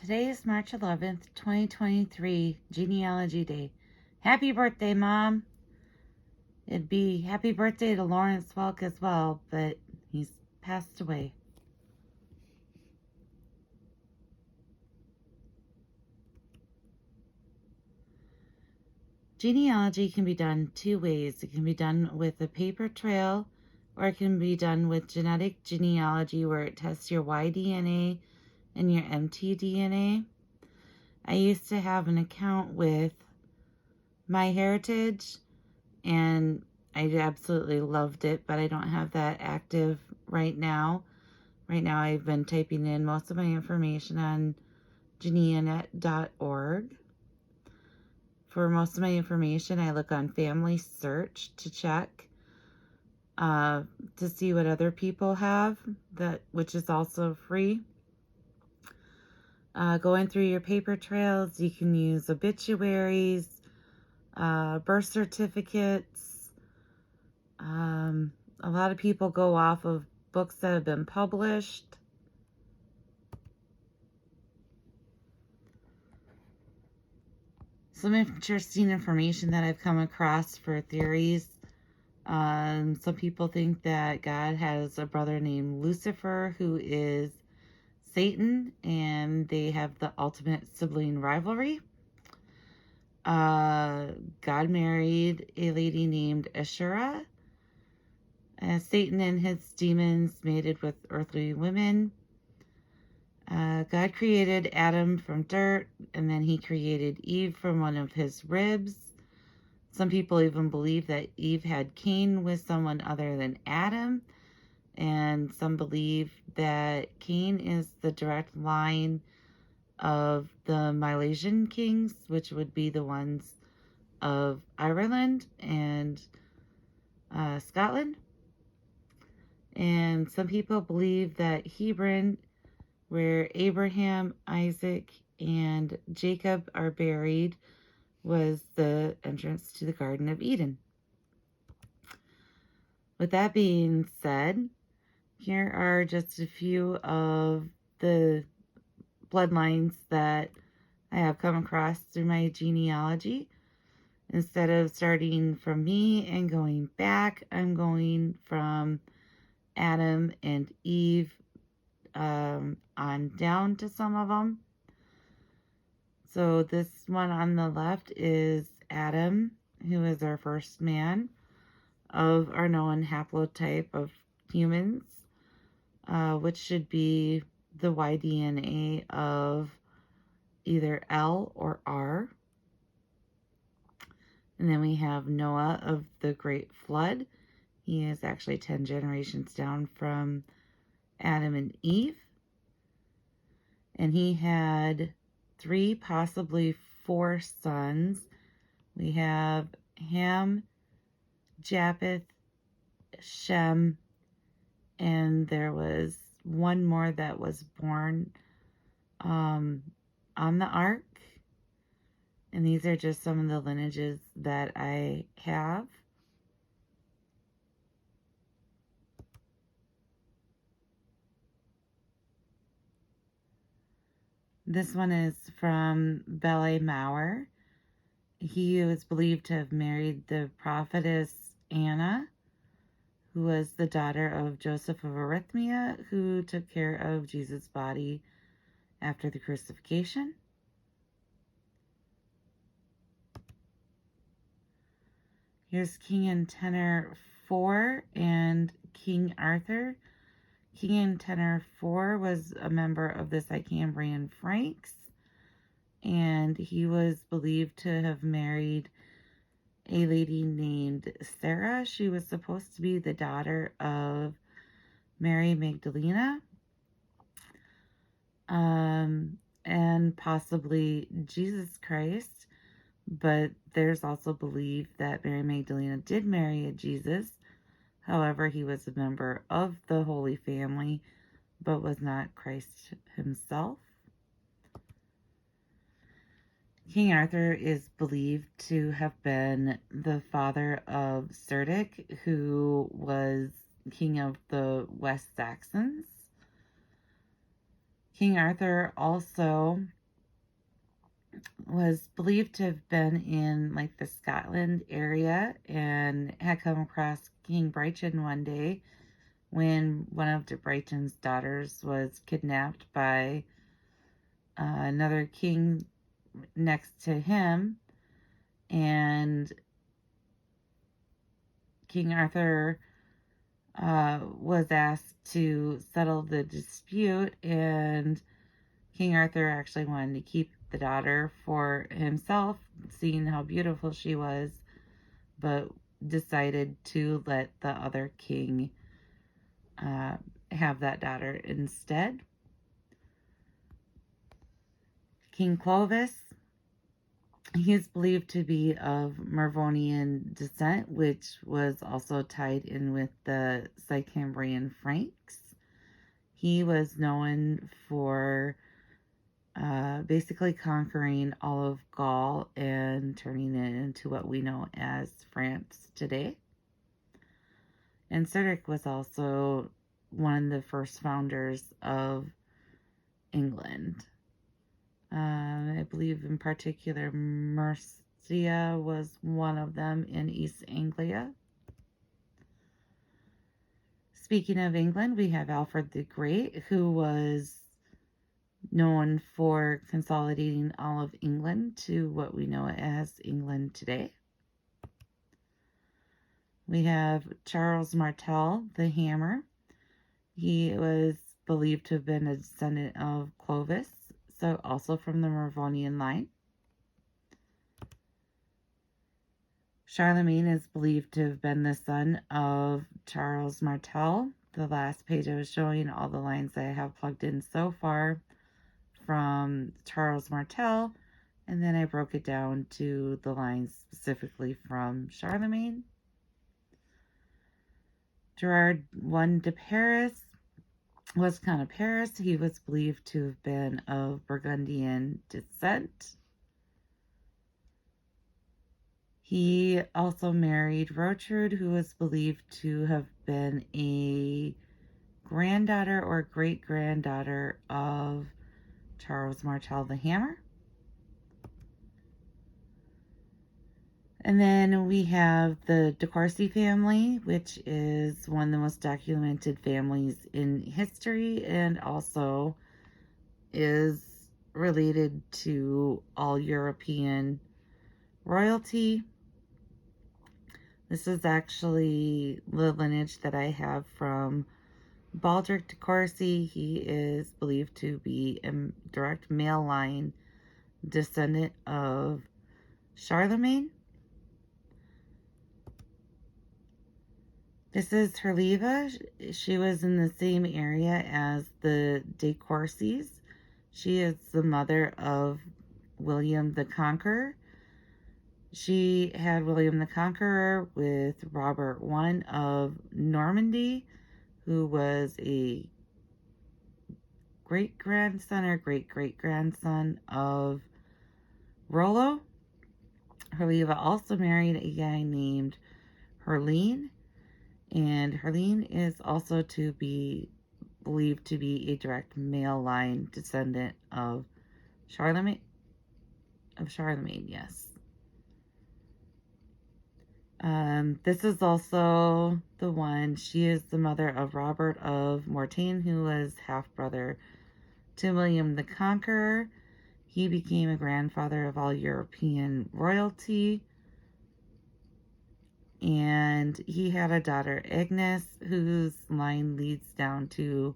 Today is March 11th, 2023, Genealogy Day. Happy birthday, Mom. It'd be happy birthday to Lawrence Welk as well, but he's passed away. Genealogy can be done two ways. It can be done with a paper trail, or it can be done with genetic genealogy, where it tests your Y-DNA and your mtDNA. I used to have an account with MyHeritage, and I absolutely loved it, but I don't have that active right now. Right now I've been typing in most of my information on geneanet.org. For most of my information, I look on Family Search to check to see what other people have, which is also free. Going through your paper trails, you can use obituaries, birth certificates. A lot of people go off of books that have been published. Some interesting information that I've come across for theories. Some people think that God has a brother named Lucifer who is Satan, and they have the ultimate sibling rivalry. God married a lady named Ashura. Satan and his demons mated with earthly women. God created Adam from dirt, and then he created Eve from one of his ribs. Some people even believe that Eve had Cain with someone other than Adam, and some believe that Cain is the direct line of the Milesian kings, which would be the ones of Ireland and Scotland. And some people believe that Hebron, where Abraham, Isaac, and Jacob are buried, was the entrance to the Garden of Eden. With that being said, here are just a few of the bloodlines that I have come across through my genealogy. Instead of starting from me and going back, I'm going from Adam and Eve on down to some of them. So this one on the left is Adam, who is our first man of our known haplotype of humans, which should be the Y-DNA of either L or R. And then we have Noah of the Great Flood. He is actually 10 generations down from Adam and Eve. And he had 3, possibly 4 sons. We have Ham, Japheth, Shem, and there was one more that was born on the ark. And these are just some of the lineages that I have. This one is from Bele Maurer. He was believed to have married the prophetess Anna, who was the daughter of Joseph of Arimathea, who took care of Jesus' body after the crucifixion. Here's King and Tenor 4 and King Arthur. King and Tenor 4 was a member of the Sicambrian Franks, and he was believed to have married a lady named Sarah. She was supposed to be the daughter of Mary Magdalena, and possibly Jesus Christ. But there's also belief that Mary Magdalena did marry a Jesus. However, he was a member of the Holy Family, but was not Christ himself. King Arthur is believed to have been the father of Cerdic, who was king of the West Saxons. King Arthur also was believed to have been in like the Scotland area and had come across King Brighton one day when one of de Brighton's daughters was kidnapped by another king next to him, and King Arthur was asked to settle the dispute, and King Arthur actually wanted to keep the daughter for himself, seeing how beautiful she was, but decided to let the other king have that daughter instead. King Clovis, he is believed to be of Mervonian descent, which was also tied in with the Sicambrian Franks. He was known for basically conquering all of Gaul and turning it into what we know as France today. And Cedric was also one of the first founders of England. I believe in particular Mercia was one of them in East Anglia. Speaking of England, we have Alfred the Great, who was known for consolidating all of England to what we know as England today. We have Charles Martel, the Hammer. He was believed to have been a descendant of Clovis, so also from the Mervonian line. Charlemagne is believed to have been the son of Charles Martel. The last page I was showing all the lines that I have plugged in so far from Charles Martel, and then I broke it down to the lines specifically from Charlemagne. Gerard I de Paris was Count of Paris. He was believed to have been of Burgundian descent. He also married Rotrud, who was believed to have been a granddaughter or great-granddaughter of Charles Martel the Hammer. And then we have the de Courcy family, which is one of the most documented families in history and also is related to all European royalty. This is actually the lineage that I have from Baldric de Courcy. He is believed to be a direct male line descendant of Charlemagne. This is Herleva. She was in the same area as the de Courcys. She is the mother of William the Conqueror. She had William the Conqueror with Robert I of Normandy, who was a great-grandson or great-great-grandson of Rollo. Herleva also married a guy named Herline, and Herline is also to be believed to be a direct male line descendant of Charlemagne. Yes. This is also the one. She is the mother of Robert of Mortain, who was half-brother to William the Conqueror. He became a grandfather of all European royalty. And he had a daughter, Agnes, whose line leads down to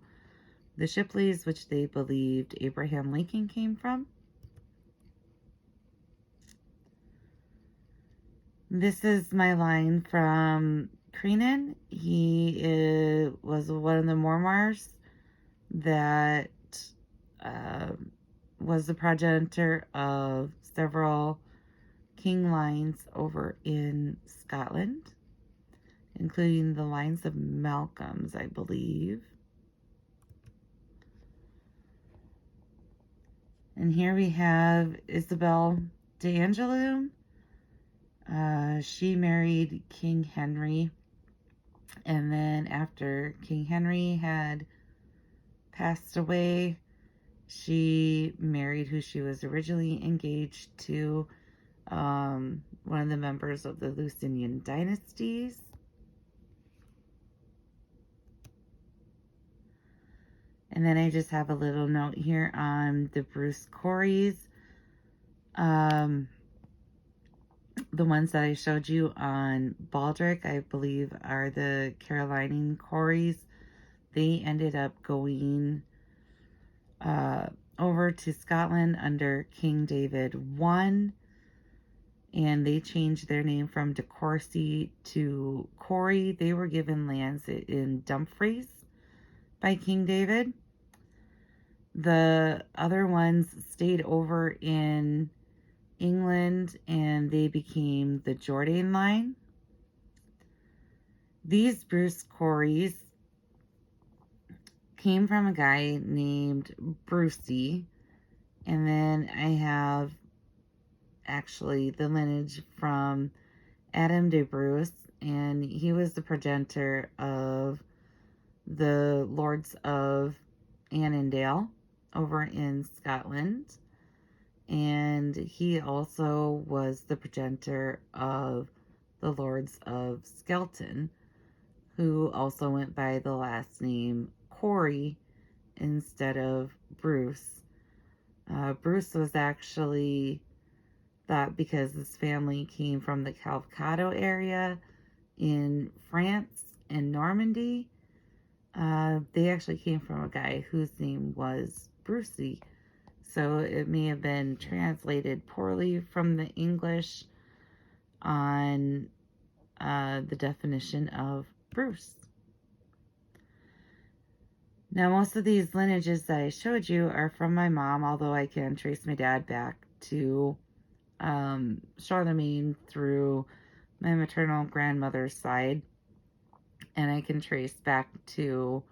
the Shipleys, which they believed Abraham Lincoln came from. This is my line from Creanan. He was one of the Mormars that was the progenitor of several king lines over in Scotland, including the lines of Malcolms, I believe. And here we have Isabel d'Anjou. She married King Henry, and then after King Henry had passed away, She married who she was originally engaged to, one of the members of the Lusinian dynasties. And then I just have a little note here on the Bruce Coreys. The ones that I showed you on Baldric, I believe, are the Carolinian Coreys. They ended up going over to Scotland under King David I, and they changed their name from De Courcy to Corey. They were given lands in Dumfries by King David. The other ones stayed over in England, and they became the Jourdain line. These Bruce Coreys came from a guy named Brucey, and then I have actually the lineage from Adam de Bruce, and he was the progenitor of the Lords of Annandale over in Scotland, and he also was the progenitor of the Lords of Skelton, who also went by the last name Corey instead of Bruce. Bruce was actually that because his family came from the Calvados area in France and Normandy. They actually came from a guy whose name was Brucey. So it may have been translated poorly from the English on the definition of Bruce. Now, most of these lineages that I showed you are from my mom, although I can trace my dad back to Charlemagne through my maternal grandmother's side. And I can trace back to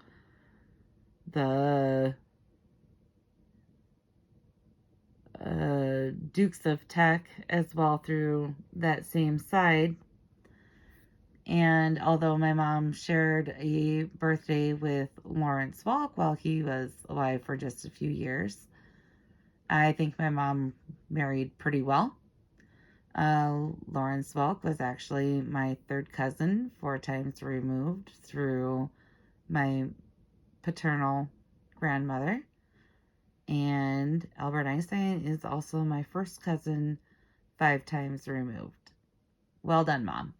the Dukes of Teck as well through that same side. And although my mom shared a birthday with Lawrence Volk while he was alive for just a few years, I think my mom married pretty well. Lawrence Volk was actually my third cousin, 4 times removed through my paternal grandmother. And Albert Einstein is also my first cousin, 5 times removed. Well done, Mom.